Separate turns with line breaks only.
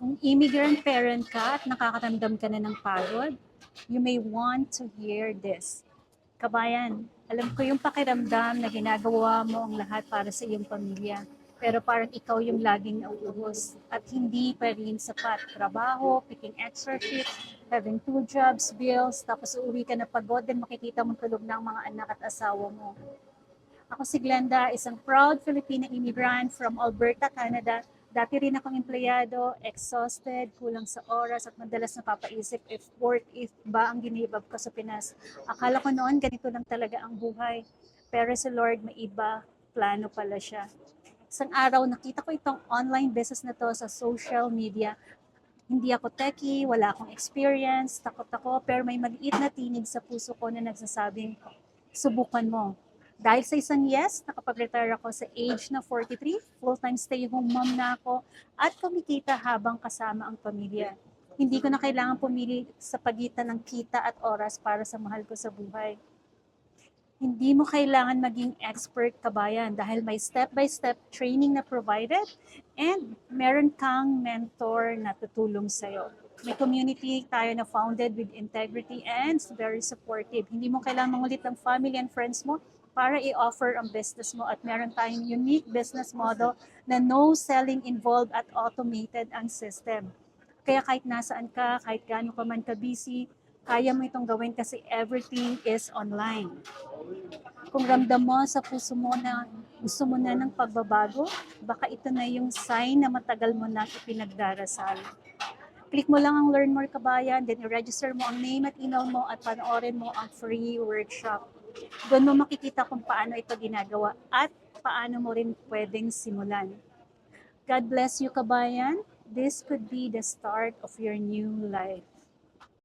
Kung immigrant parent ka at nakakaramdam ka na ng pagod, you may want to hear this. Kabayan, alam ko yung pakiramdam na ginagawa mo ang lahat para sa iyong pamilya. Pero parang ikaw yung laging nauubos at hindi pa rin sapat. Trabaho, picking extra shifts, having two jobs, bills, tapos uuwi ka na pagod, then makikita mo tulog ng mga anak at asawa mo. Ako si Glenda, isang proud Filipina immigrant from Alberta, Canada. Dati rin akong empleyado, exhausted, kulang sa oras at madalas napapaisip if worth it ba ang ginibab ko sa Pinas. Akala ko noon ganito lang talaga ang buhay. Pero si Lord may iba, plano pala siya. Isang araw nakita ko itong online business na to sa social media. Hindi ako techie, wala akong experience, takot ako, pero may maliit na tinig sa puso ko na nagsasabing, subukan mo. Dahil sa isang yes, nakapag-retire ako sa age na 43, full-time stay-home mom na ako, at kumikita habang kasama ang pamilya. Hindi ko na kailangan pumili sa pagitan ng kita at oras para sa mahal ko sa buhay. Hindi mo kailangan maging expert kabayan dahil may step-by-step training na provided and meron kang mentor na tutulong sa'yo. May community tayo na founded with integrity and very supportive. Hindi mo kailangan mangulit ng family and friends mo para i-offer ang business mo at meron tayong unique business model na no selling involved at automated ang system. Kaya kahit nasaan ka, kahit gaano ka man ka-busy, kaya mo itong gawin kasi everything is online. Kung ramdam mo sa puso mo na gusto mo na ng pagbabago, baka ito na yung sign na matagal mo na ipinagdarasal. Click mo lang ang Learn More Kabayan, then i-register mo ang name at email mo at panoorin mo ang free workshop. Doon mo makikita kung paano ito ginagawa at paano mo rin pwedeng simulan. God bless you, Kabayan. This could be the start of your new life.